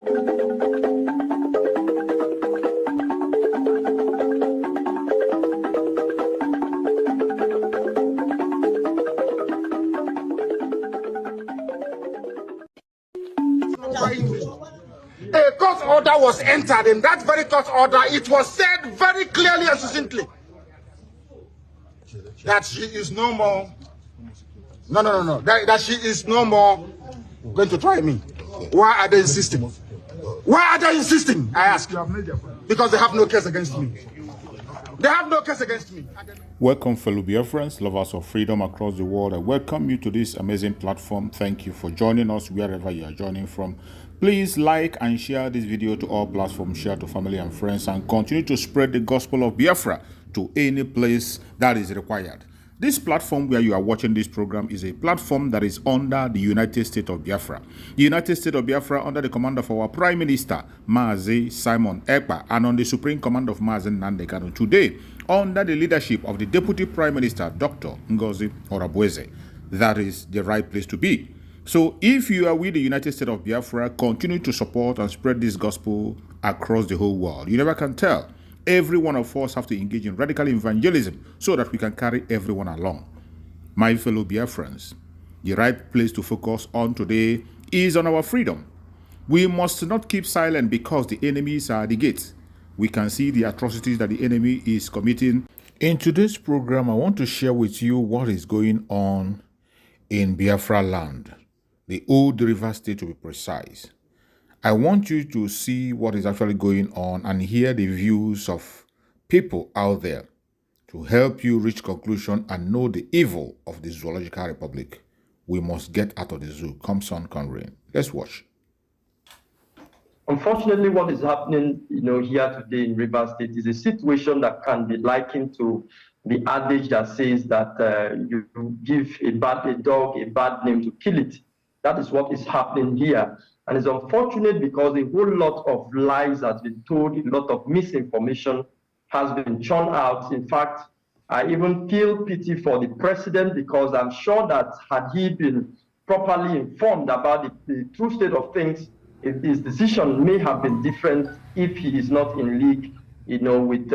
A court order was entered. In that very court order, it was said very clearly and succinctly that she is no more. No. That she is no more going to try me. Why are they insisting? Why are they insisting? I ask. Because they have no case against me. They have no case against me. Welcome, fellow Biafrans, lovers of freedom across the world. I welcome you to this amazing platform. Thank you for joining us wherever you are joining from. Please like and share this video to all platforms, share to family and friends, and continue to spread the gospel of Biafra to any place that is required. This platform where you are watching this program is a platform that is under the United States of Biafra. The United States of Biafra under the command of our Prime Minister, Mazi Simon Ekpa, and on the Supreme Command of Mazi Nnamdi Kanu. Today, under the leadership of the Deputy Prime Minister, Dr. Ngozi Oronbose. That is the right place to be. So if you are with the United States of Biafra, continue to support and spread this gospel across the whole world. You never can tell. Every one of us have to engage in radical evangelism so that we can carry everyone along. My fellow Biafrans, the right place to focus on today is on our freedom. We must not keep silent because the enemies are at the gates. We can see the atrocities that the enemy is committing. In today's program, I want to share with you what is going on in Biafra land, the old River State to be precise. I want you to see what is actually going on and hear the views of people out there to help you reach conclusion and know the evil of the Zoological Republic. We must get out of the zoo. Come sun, come rain. Let's watch. Unfortunately, what is happening, here today in River State is a situation that can be likened to the adage that says that you give a dog a bad name to kill it. That is what is happening here. And it's unfortunate because a whole lot of lies has been told, a lot of misinformation has been churned out. In fact, I even feel pity for the president because I'm sure that had he been properly informed about the true state of things, his decision may have been different if he is not in league, with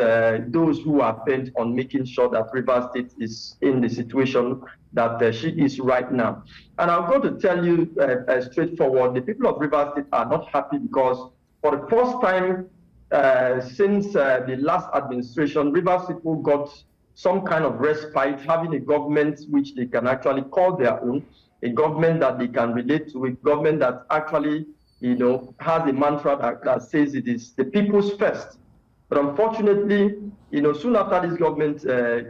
those who are bent on making sure that River State is in the situation that she is right now. And I'm going to tell you straightforward, the people of River State are not happy because for the first time since the last administration, River State people got some kind of respite, having a government which they can actually call their own, a government that they can relate to, a government that actually has a mantra that says it is the people's first. But unfortunately, soon after this government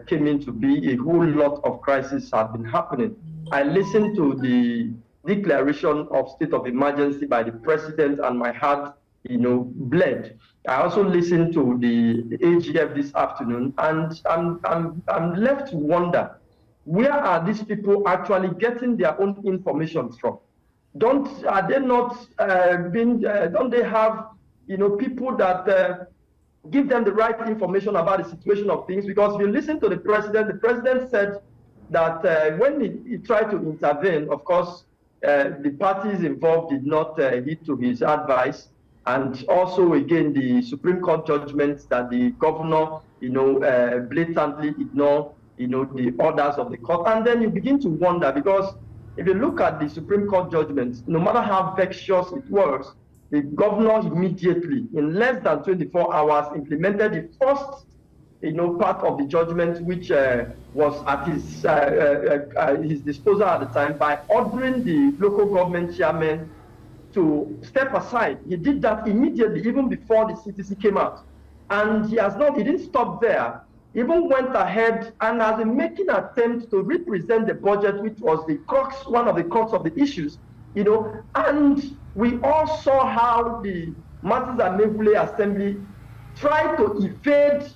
came into being, a whole lot of crises have been happening. I listened to the declaration of state of emergency by the president and my heart, bled. I also listened to the AGF this afternoon and I'm left to wonder, where are these people actually getting their own information from? Don't they have, people that give them the right information about the situation of things? Because if you listen to the president said that when he tried to intervene, of course, the parties involved did not heed to his advice. And also, again, the Supreme Court judgments that the governor, blatantly ignore, the orders of the court. And then you begin to wonder, because if you look at the Supreme Court judgments, no matter how vexatious it was, the governor immediately, in less than 24 hours, implemented the first, part of the judgment, which was at his disposal at the time, by ordering the local government chairman to step aside. He did that immediately, even before the CTC came out. And he didn't stop there. He even went ahead and has been making an attempt to represent the budget, which was one of the crux of the issues, and we all saw how the Martins and Mevule Assembly tried to evade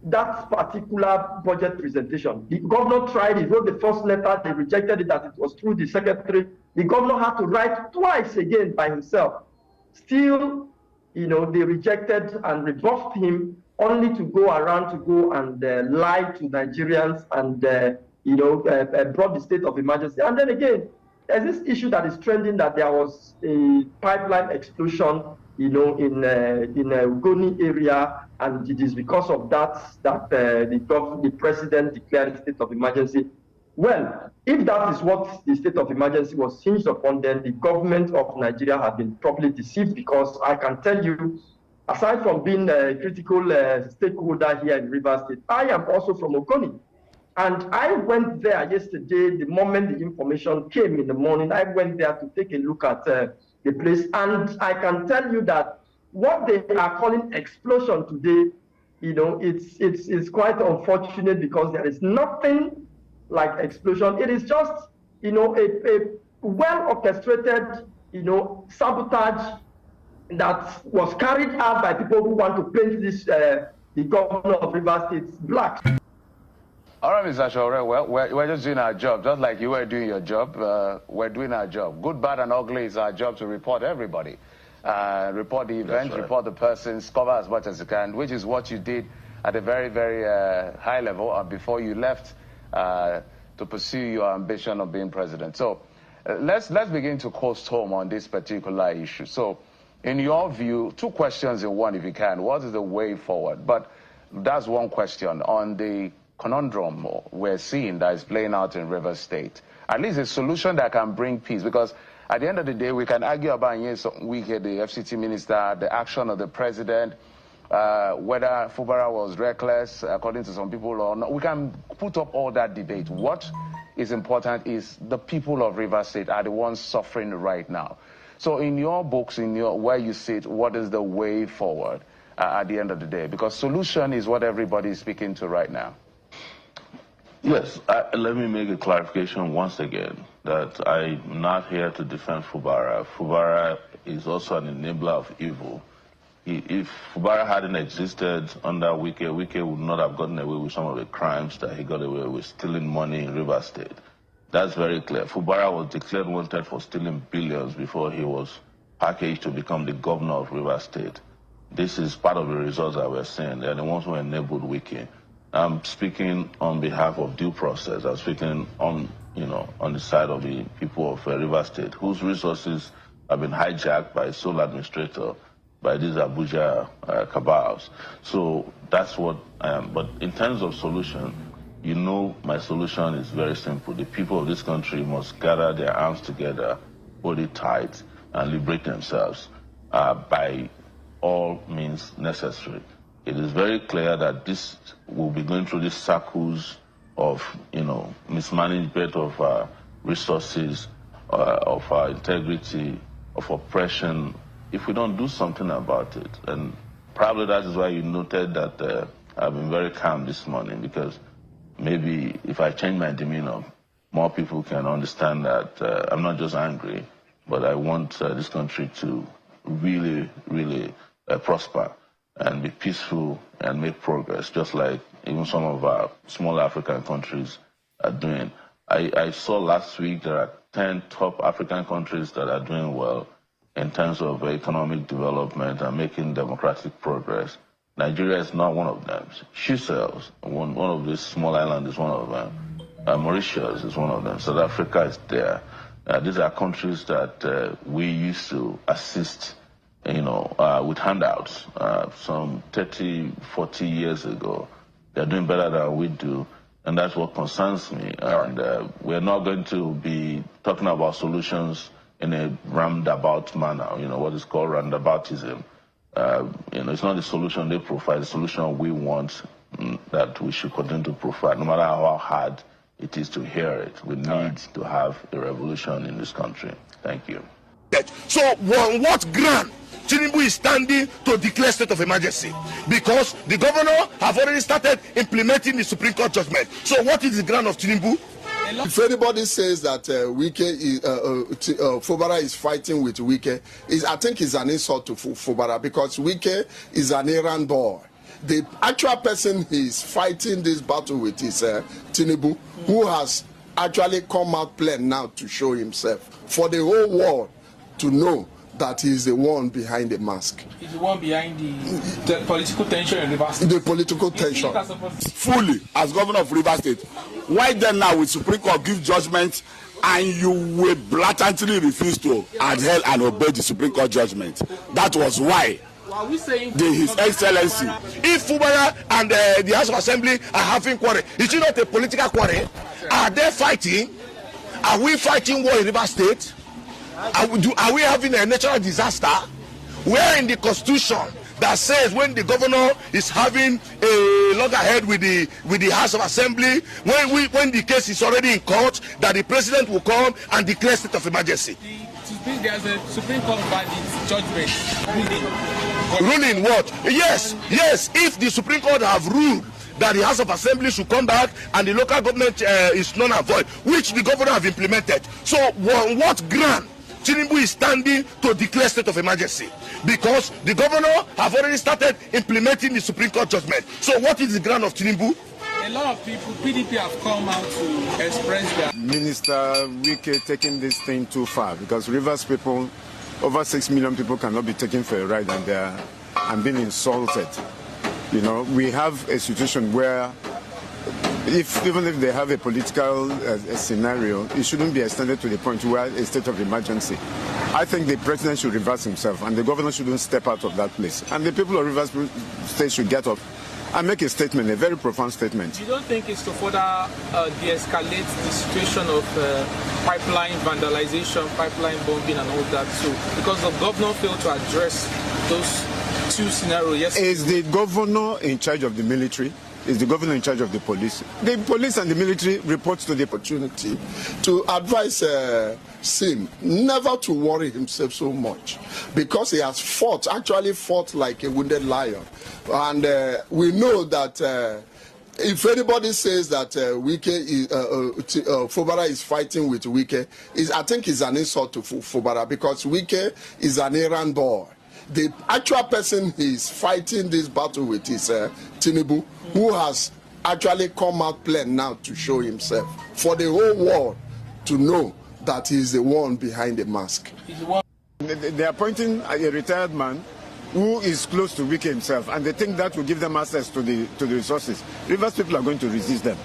that particular budget presentation. The governor tried, he wrote the first letter, they rejected it, that it was through the secretary. The governor had to write twice again by himself. Still, they rejected and rebuffed him, only to go and lie to Nigerians and, brought the state of emergency. And then again, there's this issue that is trending that there was a pipeline explosion, in Ogoni area, and it is because of that the president declared a state of emergency. Well, if that is what the state of emergency was hinged upon, then the government of Nigeria has been properly deceived, because I can tell you, aside from being a critical stakeholder here in Rivers State, I am also from Ogoni. And I went there yesterday, the moment the information came in the morning, I went there to take a look at the place. And I can tell you that what they are calling explosion today, it's quite unfortunate, because there is nothing like explosion. It is just, a well-orchestrated, sabotage that was carried out by people who want to paint this, the governor of Rivers State black. All right, Mr. Shore, well, we're just doing our job, just like you were doing your job. We're doing our job. Good, bad, and ugly is our job to report everybody. Report the event, right. Report the persons, cover as much as you can, which is what you did at a very, very high level before you left to pursue your ambition of being president. So let's begin to coast home on this particular issue. So in your view, two questions in one, if you can. What is the way forward? But that's one question on the conundrum we're seeing that is playing out in Rivers State. At least a solution that can bring peace, because at the end of the day, we can argue about Wike, the FCT minister, the action of the president, whether Fubara was reckless, according to some people, or not. We can put up all that debate. What is important is the people of Rivers State are the ones suffering right now. So in your books, where you sit, what is the way forward at the end of the day? Because solution is what everybody is speaking to right now. Yes, let me make a clarification once again that I'm not here to defend Fubara. Fubara is also an enabler of evil. If Fubara hadn't existed under Wike, Wike would not have gotten away with some of the crimes that he got away with, stealing money in Rivers State. That's very clear. Fubara was declared wanted for stealing billions before he was packaged to become the governor of Rivers State. This is part of the results that we're seeing. They're the ones who enabled Wike. I'm speaking on behalf of due process. I'm speaking on the side of the people of Rivers State, whose resources have been hijacked by sole administrator, by these Abuja cabals. So that's what I am. But in terms of solution, my solution is very simple. The people of this country must gather their arms together, hold it tight, and liberate themselves by all means necessary. It is very clear that this will be going through these circles of, mismanagement of our resources, of our integrity, of oppression, if we don't do something about it. And probably that is why you noted that I've been very calm this morning, because maybe if I change my demeanor, more people can understand that I'm not just angry, but I want this country to really, really prosper and be peaceful and make progress, just like even some of our small African countries are doing. I saw last week there are 10 top African countries that are doing well in terms of economic development and making democratic progress. Nigeria is not one of them. Seychelles, one of these small islands, is one of them. Mauritius is one of them. South Africa is there. These are countries that we used to assist with handouts some 30, 40 years ago. They're doing better than we do, and that's what concerns me. And we're not going to be talking about solutions in a roundabout manner, what is called roundaboutism. It's not the solution they provide, the solution we want that we should continue to provide, no matter how hard it is to hear it. We need to have a revolution in this country. Thank you. So on what ground Tinubu is standing to declare state of emergency? Because the governor have already started implementing the Supreme Court judgment. So what is the ground of Tinubu? If anybody says that Fubara is fighting with Wike, I think it's an insult to Fubara, because Wike is an errand boy. The actual person he is fighting this battle with is Tinubu, who has actually come out plain now to show himself for the whole world to know that he is the one behind the mask. He's the one behind the political tension in Rivers State. The political tension. Fully, as governor of Rivers State. Why then now will Supreme Court give judgment and you will blatantly refuse to adhere and obey the Supreme Court judgment. That was why His Excellency, if Fubara and the House of Assembly are having quarrel, is it not a political quarrel? Are they fighting? Are we fighting war in River State? Are we having a natural disaster? Where in the Constitution that says when the governor is having a loggerhead with the House of Assembly, when the case is already in court, that the president will come and declare state of emergency? There's a Supreme Court verdict judgment ruling what? Yes. If the Supreme Court have ruled that the House of Assembly should come back and the local government is null and void, which the governor have implemented. So on what ground Tinubu is standing to declare state of emergency? Because the governor have already started implementing the Supreme Court judgment. So what is the ground of Tinubu? A lot of people, PDP, have come out to express their... Minister Wike taking this thing too far, because Rivers people, over 6 million people cannot be taken for a ride and being insulted. You know, we have a situation where even if they have a political scenario, it shouldn't be extended to the point where a state of emergency. I think the president should reverse himself and the governor shouldn't step out of that place. And the people of Rivers State should get up and make a statement, a very profound statement. You don't think it's to further de-escalate the situation of pipeline vandalization, pipeline bombing and all that too? Because the governor failed to address those two scenarios yesterday. Is the governor in charge of the military? Is the governor in charge of the police? The police and the military reports to the opportunity to advise Sim never to worry himself so much, because he has actually fought like a wounded lion. And we know that if anybody says that Fubara is fighting with Wike, I think it's an insult to Fubara, because Wike is an errand boy. The actual person he's fighting this battle with is Tinubu, who has actually come out plain now to show himself for the whole world to know that he's the one behind the mask. They are appointing a retired man who is close to Wike himself, and they think that will give them access to the resources. Rivers people are going to resist them.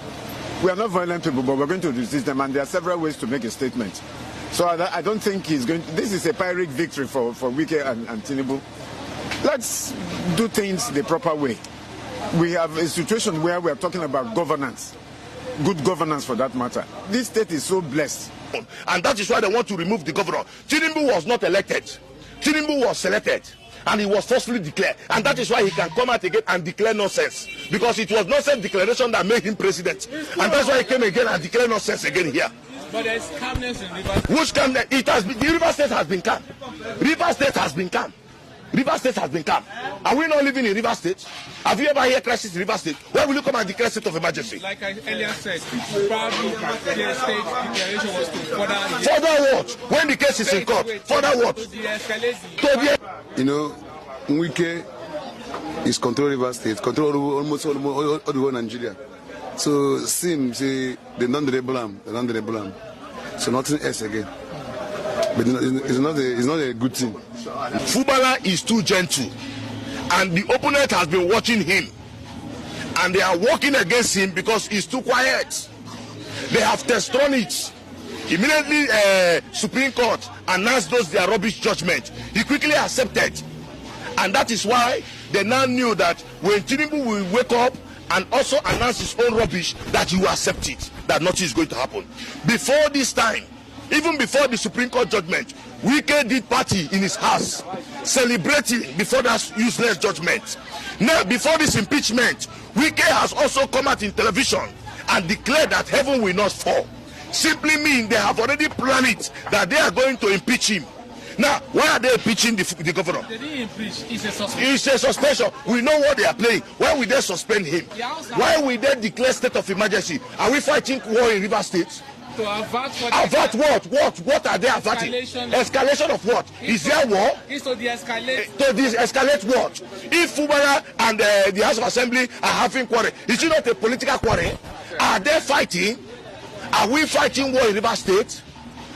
We are not violent people, but we're going to resist them, and there are several ways to make a statement. So I don't think he's going to, this is a Pyrrhic victory for Wike and Tinubu. Let's do things the proper way. We have a situation where we are talking about governance, good governance for that matter. This state is so blessed. And that is why they want to remove the governor. Tinubu was not elected. Tinubu was selected. And he was forcefully declared. And that is why he can come out again and declare nonsense. Because it was nonsense declaration that made him president. And that's why he came again and declared nonsense again here. But there's calmness in Rivers State. Which calmness? It has been, the River State has been calm. River State has been calm. River State has been calm. Are we not living in River State? Have you ever heard crisis in River State? Where will you come and declare state of emergency? Like I earlier said, probably the state declaration was to further... Further what? When the case is in court, further what? To de-escalate. You know, Wike is control River State, control almost all the whole Nigeria. So Sim say they don't blame, so nothing else again. But it's not a good thing. Fubara is too gentle, and the opponent has been watching him, and they are working against him because he's too quiet. They have tested on it. Immediately, Supreme Court announced their rubbish judgment. He quickly accepted, and that is why they now knew that when Tinubu will wake up and also announce his own rubbish, that he will accept it, that nothing is going to happen. Before this time, even before the Supreme Court judgment, Wike did party in his house, celebrating before that useless judgment. Now, before this impeachment, Wike has also come out in television and declared that heaven will not fall. Simply mean they have already planned it, that they are going to impeach him. Now, why are they impeaching the governor? They didn't impeach. It's a suspension. It's a suspension. We know what they are playing. Why will they suspend him? Why will they declare state of emergency? Are we fighting war in River State? To avert what? What are they averting? Escalation of what? Is there war? It's to de-escalate. To de-escalate what? If Fubara and the House of Assembly are having quarrel, is it not a political quarrel? Are they fighting? Are we fighting war in River State?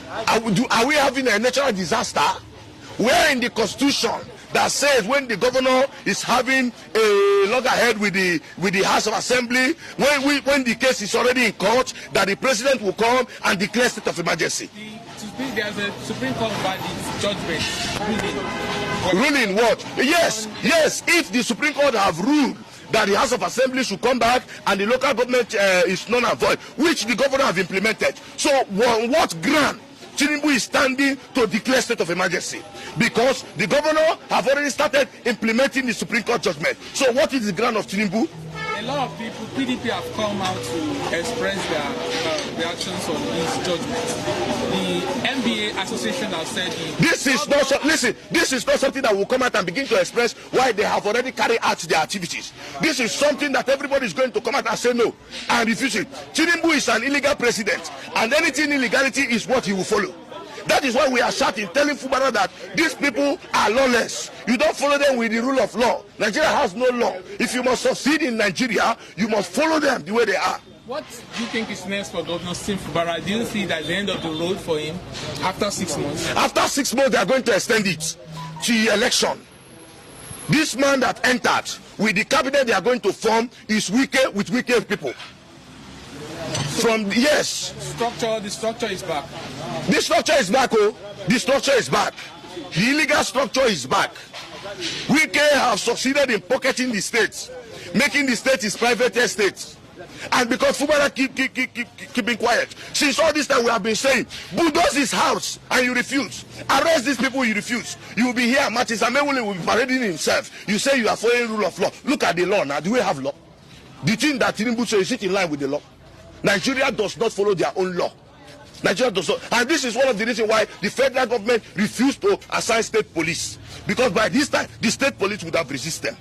Are we having a natural disaster? Where in the constitution that says when the governor is having a loggerhead with the House of Assembly, when the case is already in court, that the president will come and declare state of emergency? There's a Supreme Court verdict judgment ruling what? Yes. If the Supreme Court have ruled that the House of Assembly should come back and the local government is null and void, which the governor have implemented. So what ground Tinubu is standing to declare state of emergency? Because the governor have already started implementing the Supreme Court judgment. So what is the ground of Tinubu? A lot of people, PDP, have come out to express their reactions on this judgment. The NBA Association has said this is not something that will come out and begin to express why they have already carried out their activities. This is something that everybody is going to come out and say no and refuse it. Tinubu is an illegal president, and anything illegality is what he will follow. That is why we are shouting, telling Fubara that these people are lawless. You don't follow them with the rule of law. Nigeria has no law. If you must succeed in Nigeria, you must follow them the way they are. What do you think is next for Governor Sim Fubara? Do you see that the end of the road for him after 6 months? After 6 months, they are going to extend it to the election. This man that entered with the cabinet they are going to form is wicked with wicked people. The structure is back. The structure is back, oh. The structure is back. The illegal structure is back. Wike have succeeded in pocketing the states, making the state his private estate. And because Fubara keeping quiet, since all this time we have been saying, bulldoze his house, and you refuse. Arrest these people, you refuse. You will be here, Martins Amewule will be parading himself. You say you are following rule of law. Look at the law now. Do we have law? The thing that Tinubu says, is it in line with the law? Nigeria does not follow their own law. Nigeria does not. And this is one of the reasons why the federal government refused to assign state police. Because by this time, the state police would have resisted them.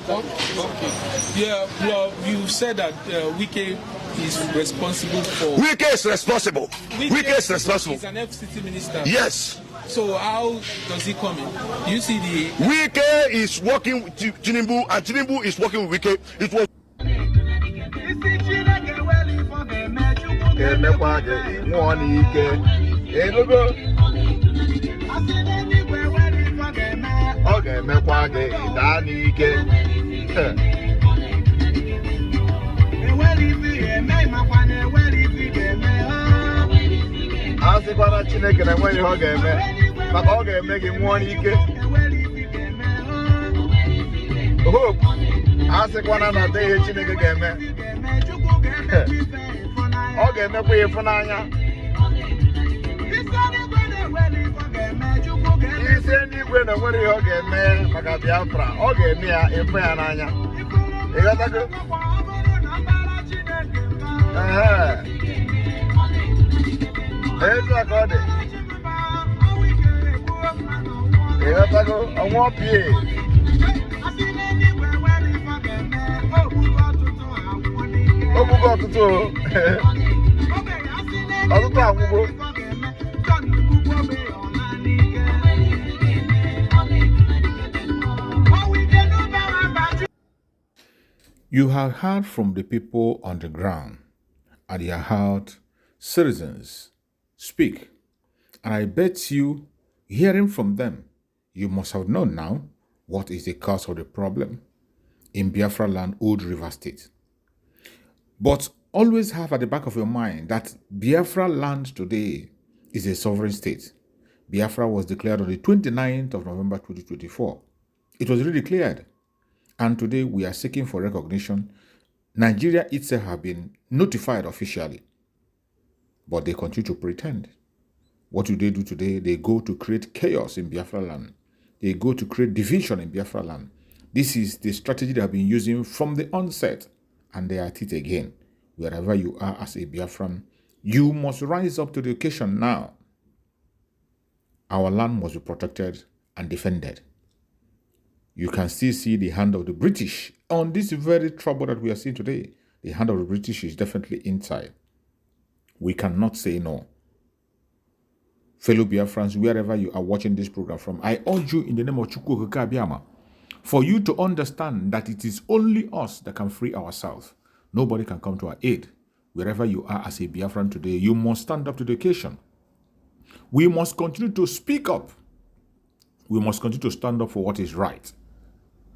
Okay. Yeah, well, you said that Wike is responsible for... Wike is responsible. Wike is responsible. He's an FCT minister. Yes. So how does he come in? Do you see the... Wike is working with Tinubu, and Tinubu is working with Wike. It was... Asịkwana Chineke na enweghị ihe ọ ga-eme maka ọ ga-eme gị nwụọ n'ike. Hope asịkwana na ọ dịghị ihe Chineke ga-eme. Ọ ga-emekwa ya ịfụnanya. Isi eluigwe na enwere ihe ọ ga-eme maka Biafra, ọ ga-eme ya ịfụ ya n'anya. Ịghọtago? Ezu aka ọ dị. Ịghọtago? Ọnwụọ pie. O gbugo ọtụtụ o. Ọtụtụ agwụgo. You have heard from the people on the ground, and you have heard citizens speak. And I bet you, hearing from them, you must have known now what is the cause of the problem in Biafra land, Old River State. But always have at the back of your mind that Biafra land today is a sovereign state. Biafra was declared on the 29th of November 2024. It was really declared. And today we are seeking for recognition. Nigeria itself have been notified officially. But they continue to pretend. What do they do today? They go to create chaos in Biafra land. They go to create division in Biafra land. This is the strategy they have been using from the onset. And they are at it again. Wherever you are as a Biafran, you must rise up to the occasion now. Our land must be protected and defended. You can still see the hand of the British on this very trouble that we are seeing today. The hand of the British is definitely inside. We cannot say no. Fellow Biafrans, wherever you are watching this program from, I urge you in the name of Chukwu Okike Abiama for you to understand that it is only us that can free ourselves. Nobody can come to our aid. Wherever you are as a Biafran today, you must stand up to the occasion. We must continue to speak up we must continue to stand up for what is right.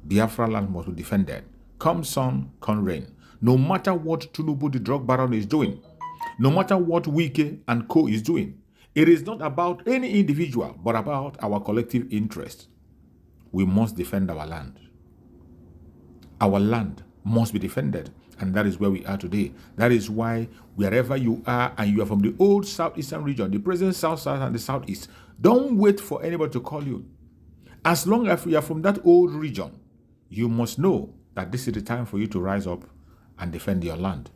Biafra land must be defended. Come sun, come rain. No matter what Tinubu, the drug baron, is doing, no matter what Wike and co is doing, it is not about any individual, but about our collective interest. We must defend our land. Our land must be defended. And that is where we are today. That is why wherever you are, and you are from the old southeastern region, the present south and the southeast, don't wait for anybody to call you. As long as you are from that old region, you must know that this is the time for you to rise up and defend your land.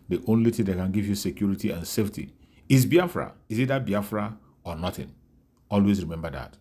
The only thing that can give you security and safety is Biafra. Is either Biafra or nothing. Always remember that.